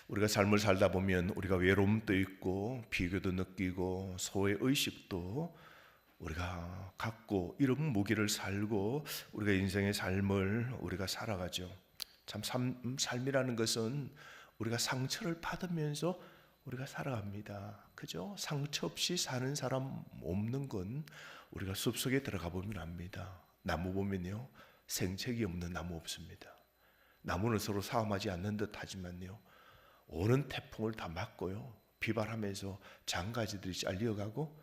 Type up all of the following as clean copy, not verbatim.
우리가 삶을 살다 보면 우리가 외로움도 있고 비교도 느끼고 소외 의식도 우리가 갖고 이런 무기를 살고 우리가 인생의 삶을 우리가 살아가죠. 참 삶이라는 것은 우리가 상처를 받으면서 우리가 살아갑니다. 그죠? 상처 없이 사는 사람 없는 건 우리가 숲속에 들어가 보면 압니다. 나무 보면요, 생채기 없는 나무 없습니다. 나무는 서로 싸움하지 않는 듯 하지만요, 오는 태풍을 다 맞고요, 비바람에서 장가지들이 잘려가고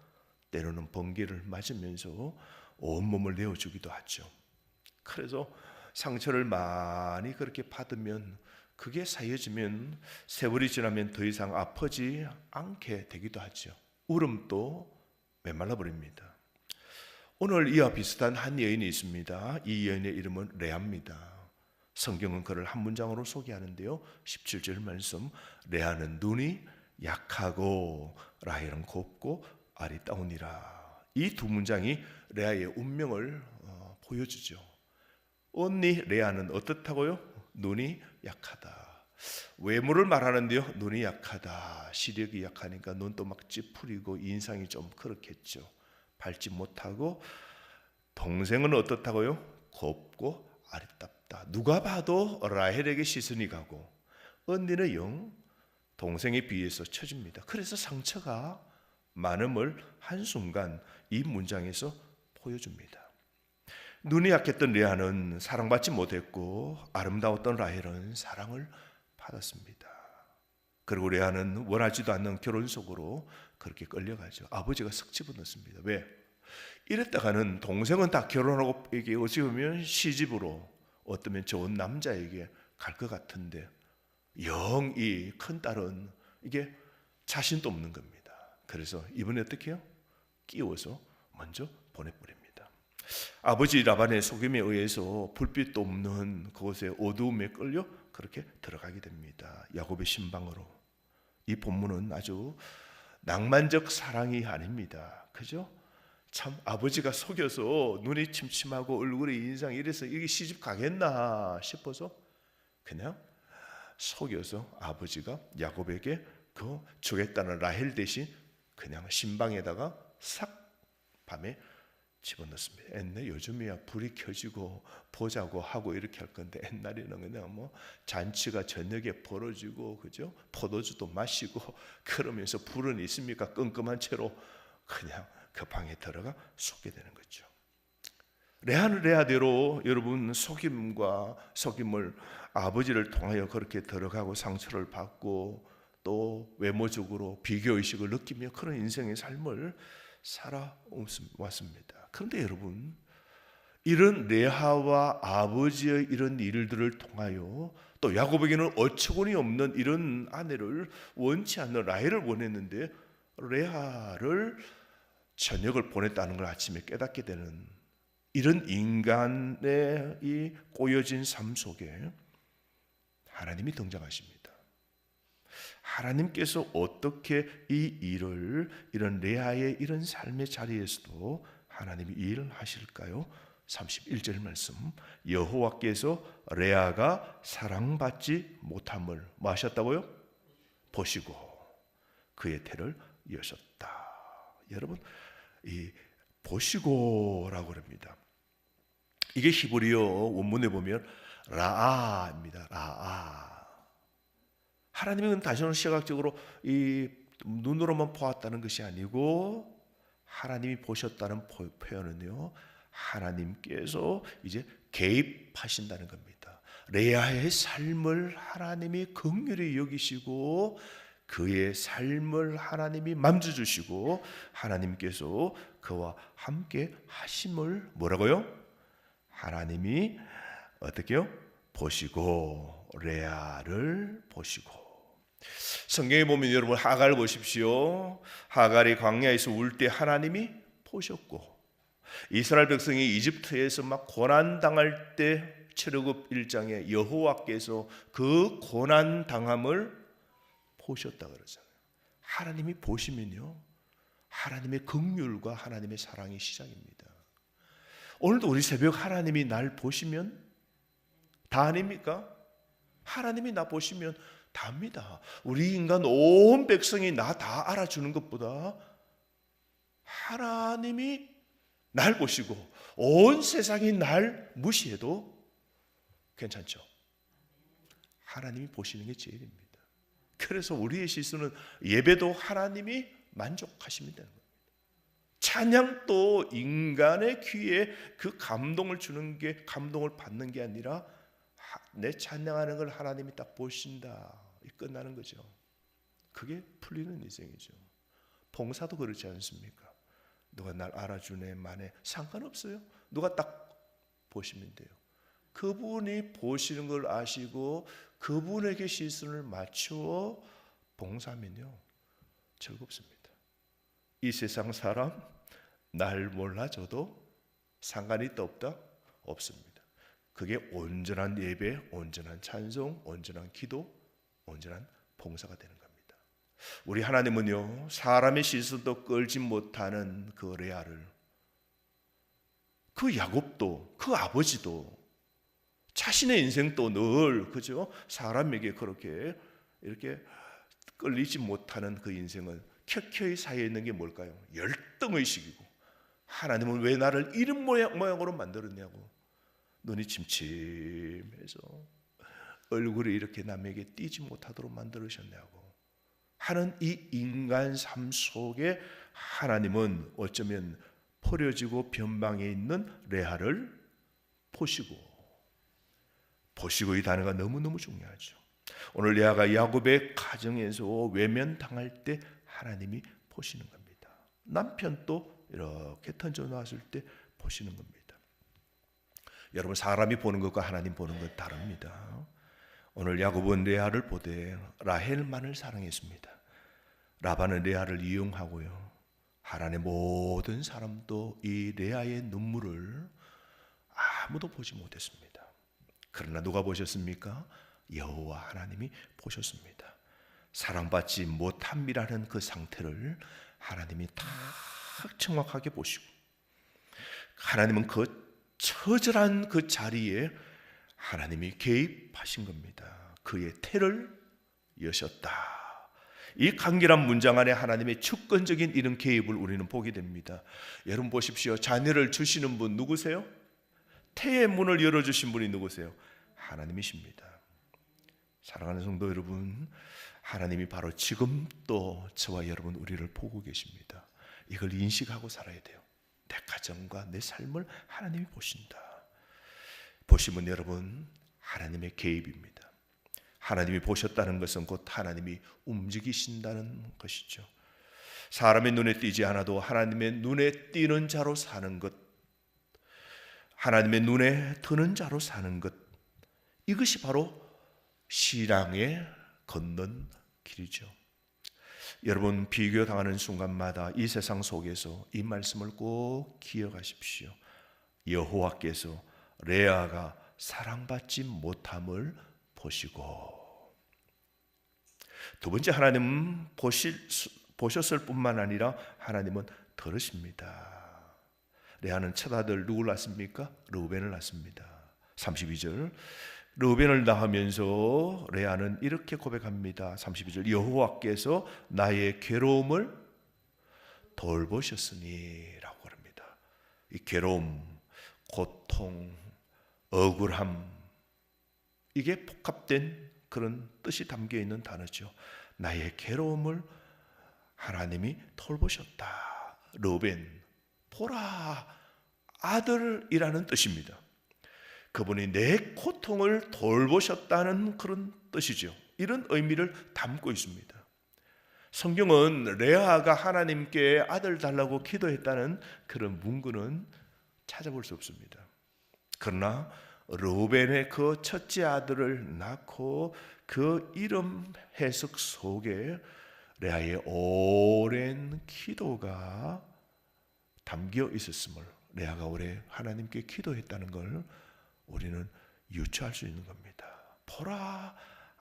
때로는 번개를 맞으면서 온몸을 내어주기도 하죠. 그래서 상처를 많이 그렇게 받으면 그게 쌓여지면 세월이 지나면 더 이상 아프지 않게 되기도 하죠. 울음도 메말라 버립니다. 오늘 이와 비슷한 한 여인이 있습니다. 이 여인의 이름은 레아입니다. 성경은 그를 한 문장으로 소개하는데요, 17절 말씀, 레아는 눈이 약하고 라헬은 곱고 아리따우니라. 이 두 문장이 레아의 운명을 보여주죠. 언니 레아는 어떻다고요? 눈이 약하다. 외모를 말하는데요, 눈이 약하다, 시력이 약하니까 눈도 막 찌푸리고 인상이 좀 그렇겠죠. 밟지 못하고, 동생은 어떻다고요? 곱고 아리따다. 누가 봐도 라헬에게 시선이 가고, 언니는 영 동생에 비해서 처집니다. 그래서 상처가 많음을 한순간 이 문장에서 보여줍니다. 눈이 약했던 레아는 사랑받지 못했고, 아름다웠던 라헬은 사랑을 받았습니다. 그리고 레아는 원하지도 않는 결혼 속으로 그렇게 끌려가죠. 아버지가 석 집어넣습니다. 왜? 이랬다가는 동생은 다 결혼하고 이게 어찌 보면 시집으로 어쩌면 좋은 남자에게 갈 것 같은데, 영 이 큰딸은 이게 자신도 없는 겁니다. 그래서 이번에 어떻게 해요? 끼워서 먼저 보내버립니다. 아버지 라반의 속임에 의해서 불빛도 없는 그곳에 어두움에 끌려 그렇게 들어가게 됩니다. 야곱의 신방으로. 이 본문은 아주 낭만적 사랑이 아닙니다. 그죠? 참 아버지가 속여서 눈이 침침하고 얼굴에 인상이 이래서 이게 시집 가겠나 싶어서 그냥 속여서 아버지가 야곱에게 그 주겠다는 라헬 대신 그냥 신방에다가 싹 밤에 집어넣습니다. 옛날 요즘이야 불이 켜지고 보자고 하고 이렇게 할 건데, 옛날에는 그냥 뭐 잔치가 저녁에 벌어지고, 그죠? 포도주도 마시고 그러면서 불은 있습니까? 끔끔한 채로 그냥 그 방에 들어가 속게 되는 거죠. 레아는 레아대로 여러분 속임을 아버지를 통하여 그렇게 들어가고 상처를 받고 또 외모적으로 비교의식을 느끼며 그런 인생의 삶을 살아왔습니다. 그런데 여러분, 이런 레아와 아버지의 이런 일들을 통하여 또 야곱에게는 어처구니 없는 이런 아내를 원치 않는 라헬을 원했는데, 레아를 저녁을 보냈다는 걸 아침에 깨닫게 되는 이런 인간의 이 꼬여진 삶 속에 하나님이 등장하십니다. 하나님께서 어떻게 이 일을, 이런 레아의 이런 삶의 자리에서도 하나님이 일하실까요? 31절 말씀, 여호와께서 레아가 사랑받지 못함을 뭐 하셨다고요? 보시고 그의 태를 여셨다. 여러분, 이 보시고라고 합니다. 이게 히브리어 원문에 보면 라아입니다. 라아. 하나님은 다시는 시각적으로 이 눈으로만 보았다는 것이 아니고, 하나님이 보셨다는 표현은요, 하나님께서 이제 개입하신다는 겁니다. 레아의 삶을 하나님이 긍휼히 여기시고 그의 삶을 하나님이 만져주시고 하나님께서 그와 함께 하심을 뭐라고요? 하나님이 어떻게요? 보시고, 레아를 보시고. 성경에 보면 여러분 하갈을 보십시오. 하갈이 광야에서 울 때 하나님이 보셨고, 이스라엘 백성이 이집트에서 막 고난당할 때 출애굽 1장에 여호와께서 그 고난당함을 보셨다 그러잖아요. 하나님이 보시면요, 하나님의 긍휼과 하나님의 사랑이 시작입니다. 오늘도 우리 새벽 하나님이 날 보시면 다 아닙니까? 하나님이 나 보시면 답니다. 우리 인간 온 백성이 나 다 알아주는 것보다 하나님이 날 보시고 온 세상이 날 무시해도 괜찮죠. 하나님이 보시는 게 제일입니다. 그래서 우리의 실수는 예배도 하나님이 만족하시면 되는 겁니다. 찬양도 인간의 귀에 그 감동을 주는 게, 감동을 받는 게 아니라 내 찬양하는 걸 하나님이 딱 보신다, 끝나는 거죠. 그게 풀리는 인생이죠. 봉사도 그렇지 않습니까? 누가 날 알아주네 마네 상관없어요. 누가 딱 보시면 돼요. 그분이 보시는 걸 아시고 그분에게 시선을 맞추어 봉사하면요 즐겁습니다. 이 세상 사람 날 몰라줘도 상관이 있다 없다? 없습니다. 그게 온전한 예배, 온전한 찬송, 온전한 기도, 온전한 봉사가 되는 겁니다. 우리 하나님은요 사람의 시선도 끌지 못하는 그 레아를, 그 야곱도, 그 아버지도 자신의 인생도 늘 그죠? 사람에게 그렇게 이렇게 끌리지 못하는 그 인생은 켜켜이 쌓여 있는 게 뭘까요? 열등의식이고, 하나님은 왜 나를 이런 모양으로 만들었냐고, 눈이 침침해서 얼굴이 이렇게 남에게 띄지 못하도록 만들으셨냐고 하는 이 인간 삶 속에 하나님은 어쩌면 포려지고 변방에 있는 레아를 보시고 이 단어가 너무너무 중요하죠. 오늘 레아가 야곱의 가정에서 외면당할 때 하나님이 보시는 겁니다. 남편도 이렇게 던져놨을 때 보시는 겁니다. 여러분, 사람이 보는 것과 하나님 보는 것 다릅니다. 오늘 야곱은 레아를 보되 라헬만을 사랑했습니다. 라반은 레아를 이용하고요, 하란의 모든 사람도 이 레아의 눈물을 아무도 보지 못했습니다. 그러나 누가 보셨습니까? 여호와 하나님이 보셨습니다. 사랑받지 못함이라는 그 상태를 하나님이 딱 정확하게 보시고, 하나님은 그 처절한 그 자리에 하나님이 개입하신 겁니다. 그의 태를 여셨다. 이 간결한 문장 안에 하나님의 주권적인 이런 개입을 우리는 보게 됩니다. 여러분 보십시오. 자녀를 주시는 분 누구세요? 태의 문을 열어주신 분이 누구세요? 하나님이십니다. 사랑하는 성도 여러분, 하나님이 바로 지금 또 저와 여러분 우리를 보고 계십니다. 이걸 인식하고 살아야 돼요. 내 가정과 내 삶을 하나님이 보신다. 보시면 여러분, 하나님의 개입입니다. 하나님이 보셨다는 것은 곧 하나님이 움직이신다는 것이죠. 사람의 눈에 띄지 않아도 하나님의 눈에 띄는 자로 사는 것, 하나님의 눈에 드는 자로 사는 것, 이것이 바로 신앙에 걷는 길이죠. 여러분, 비교당하는 순간마다 이 세상 속에서 이 말씀을 꼭 기억하십시오. 여호와께서 레아가 사랑받지 못함을 보시고, 두 번째, 하나님은 보셨을 뿐만 아니라 하나님은 들으십니다. 레아는 첫 아들 누구를 낳습니까? 르우벤을 낳습니다. 32절, 르우벤을 낳으면서 레아는 이렇게 고백합니다. 32절, 여호와께서 나의 괴로움을 돌보셨으니 라고 합니다. 이 괴로움, 고통, 억울함, 이게 복합된 그런 뜻이 담겨있는 단어죠. 나의 괴로움을 하나님이 돌보셨다. 르우벤, 보라, 아들이라는 뜻입니다. 그분이 내 고통을 돌보셨다는 그런 뜻이죠. 이런 의미를 담고 있습니다. 성경은 레아가 하나님께 아들 달라고 기도했다는 그런 문구는 찾아볼 수 없습니다. 그러나 르우벤의 그 첫째 아들을 낳고 그 이름 해석 속에 레아의 오랜 기도가 담겨 있었음을, 레아가 오래 하나님께 기도했다는 걸 우리는 유추할 수 있는 겁니다. 보라,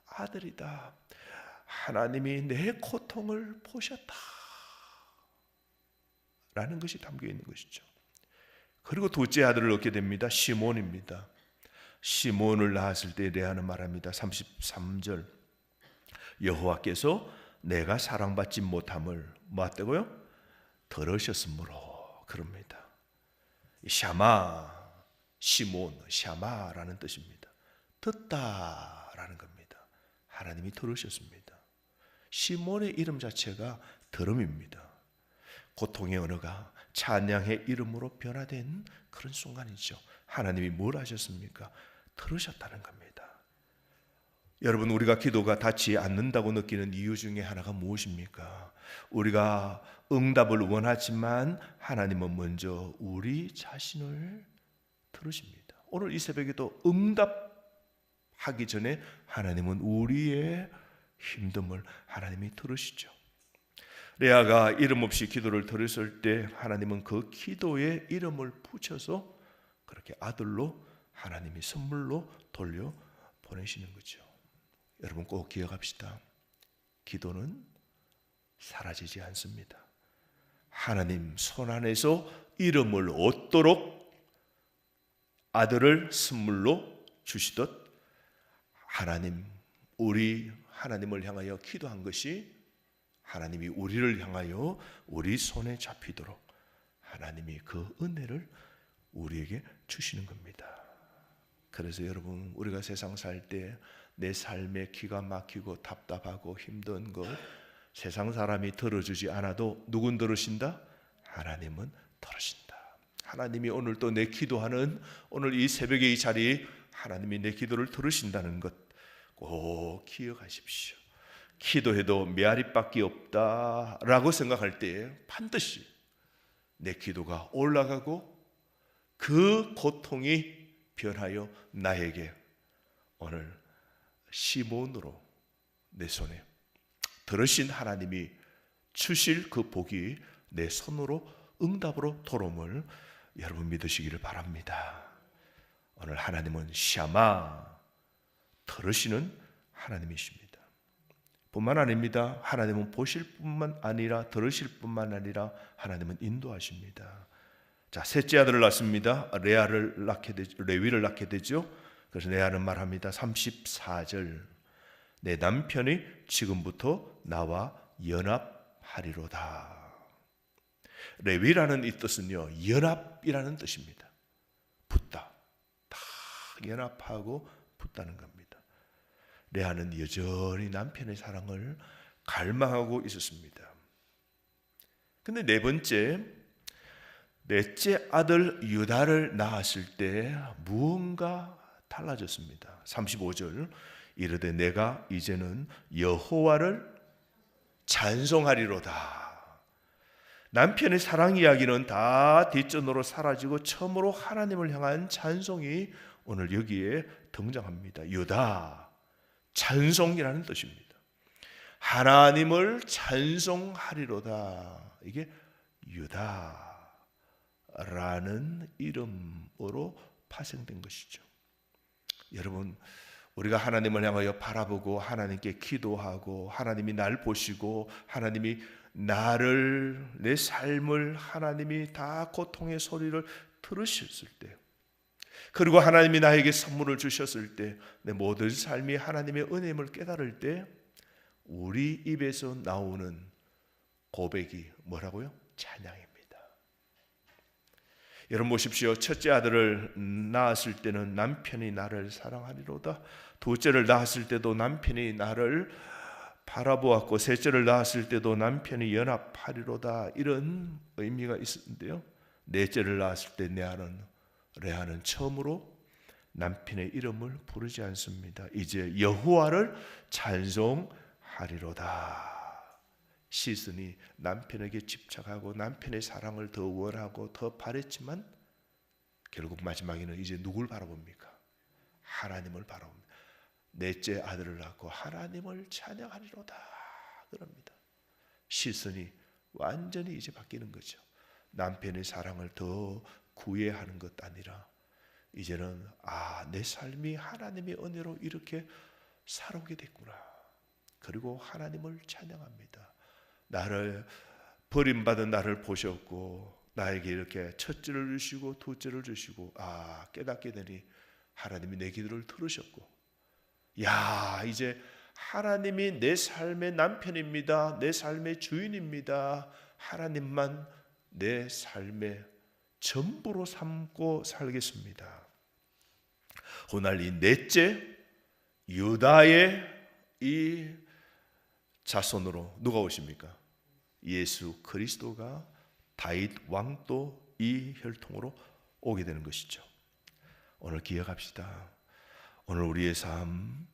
아들이다. 하나님이 내 고통을 보셨다 라는 것이 담겨 있는 것이죠. 그리고 둘째 아들을 얻게 됩니다. 시몬입니다. 시몬을 낳았을 때 레아는 말합니다. 33절, 여호와께서 내가 사랑받지 못함을 뭐했다고요? 들으셨으므로 그럽니다. 샤마, 시몬, 샤마라는 뜻입니다. 듣다라는 겁니다. 하나님이 들으셨습니다. 시몬의 이름 자체가 들음입니다. 고통의 언어가 찬양의 이름으로 변화된 그런 순간이죠. 하나님이 뭘 하셨습니까? 들으셨다는 겁니다. 여러분, 우리가 기도가 닿지 않는다고 느끼는 이유 중에 하나가 무엇입니까? 우리가 응답을 원하지만 하나님은 먼저 우리 자신을 들으십니다. 오늘 이 새벽에도 응답하기 전에 하나님은 우리의 힘듦을 하나님이 들으시죠. 레아가 이름 없이 기도를 드렸을 때 하나님은 그 기도에 이름을 붙여서 그렇게 아들로 하나님이 선물로 돌려 보내시는 거죠. 여러분 꼭 기억합시다. 기도는 사라지지 않습니다. 하나님 손 안에서 이름을 얻도록 아들을 선물로 주시듯 하나님, 우리 하나님을 향하여 기도한 것이 하나님이 우리를 향하여 우리 손에 잡히도록 하나님이 그 은혜를 우리에게 주시는 겁니다. 그래서 여러분, 우리가 세상 살 때 내 삶에 기가 막히고 답답하고 힘든 것 세상 사람이 들어주지 않아도 누군 들으신다? 하나님은 들으신다. 하나님이 오늘 또 내 기도하는 오늘 이 새벽에 이 자리에 하나님이 내 기도를 들으신다는 것 꼭 기억하십시오. 기도해도 메아리밖에 없다라고 생각할 때 반드시 내 기도가 올라가고 그 고통이 변하여 나에게 오늘 시몬으로 내 손에 들으신 하나님이 주실 그 복이 내 손으로 응답으로 돌아옴을 여러분 믿으시기를 바랍니다. 오늘 하나님은 샤마, 들으시는 하나님이십니다. 뿐만 아닙니다. 하나님은 보실 뿐만 아니라 들으실 뿐만 아니라 하나님은 인도하십니다. 자, 셋째 아들을 낳습니다. 레위를 낳게 되죠. 그래서 레아는 말합니다. 34절, 내 남편이 지금부터 나와 연합하리로다. 레위라는 이 뜻은요, 연합이라는 뜻입니다. 붙다, 다 연합하고 붙다는 겁니다. 레아는 여전히 남편의 사랑을 갈망하고 있었습니다. 근데 넷째 아들 유다를 낳았을 때 무언가 달라졌습니다. 35절, 이르되 내가 이제는 여호와를 찬송하리로다. 남편의 사랑 이야기는 다 뒷전으로 사라지고 처음으로 하나님을 향한 찬송이 오늘 여기에 등장합니다. 유다, 찬송이라는 뜻입니다. 하나님을 찬송하리로다. 이게 유다라는 이름으로 파생된 것이죠. 여러분, 우리가 하나님을 향하여 바라보고 하나님께 기도하고 하나님이 날 보시고 하나님이 나를, 내 삶을 하나님이 다 고통의 소리를 들으셨을 때, 그리고 하나님이 나에게 선물을 주셨을 때, 내 모든 삶이 하나님의 은혜임을 깨달을 때 우리 입에서 나오는 고백이 뭐라고요? 찬양입니다. 여러분 보십시오. 첫째 아들을 낳았을 때는 남편이 나를 사랑하리로다. 둘째를 낳았을 때도 남편이 나를 바라보았고, 셋째를 낳았을 때도 남편이 연합하리로다. 이런 의미가 있었는데요, 넷째를 낳았을 때 레아는 처음으로 남편의 이름을 부르지 않습니다. 이제 여호와를 찬송하리로다. 시선이 남편에게 집착하고 남편의 사랑을 더 원하고 더 바랬지만 결국 마지막에는 이제 누굴 바라봅니까? 하나님을 바라봅니다. 넷째 아들을 낳고 하나님을 찬양하리로다 그럽니다. 시선이 완전히 이제 바뀌는 거죠. 남편의 사랑을 더 구애하는 것 아니라 이제는 내 삶이 하나님의 은혜로 이렇게 살아오게 됐구나. 그리고 하나님을 찬양합니다. 나를 버림받은 나를 보셨고 나에게 이렇게 첫째를 주시고 둘째를 주시고 깨닫게 되니 하나님이 내 기도를 들으셨고, 이제 하나님이 내 삶의 남편입니다. 내 삶의 주인입니다. 하나님만 내 삶의 전부로 삼고 살겠습니다. 오늘 이 넷째 유다의 이 자손으로 누가 오십니까? 예수 그리스도가 다윗 왕도 이 혈통으로 오게 되는 것이죠. 오늘 기억합시다. 오늘 우리의 삶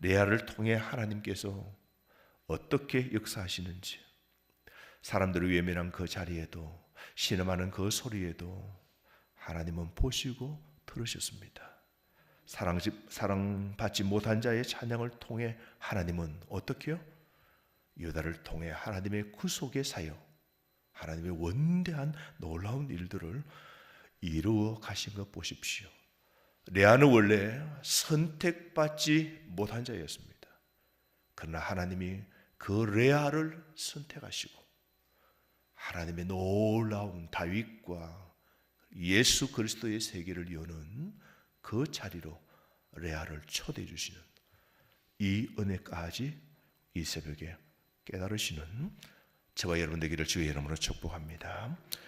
레아를 통해 하나님께서 어떻게 역사하시는지, 사람들을 외면한 그 자리에도, 신음하는 그 소리에도 하나님은 보시고 들으셨습니다. 사랑받지 못한 자의 찬양을 통해 하나님은 어떻게요? 유다를 통해 하나님의 구속의 사역, 하나님의 원대한 놀라운 일들을 이루어 가신 것 보십시오. 레아는 원래 선택받지 못한 자였습니다. 그러나 하나님이 그 레아를 선택하시고 하나님의 놀라운 다윗과 예수 그리스도의 세계를 여는 그 자리로 레아를 초대해 주시는 이 은혜까지 이 새벽에 깨달으시는 저와 여러분 되기를 주의 이름으로 축복합니다.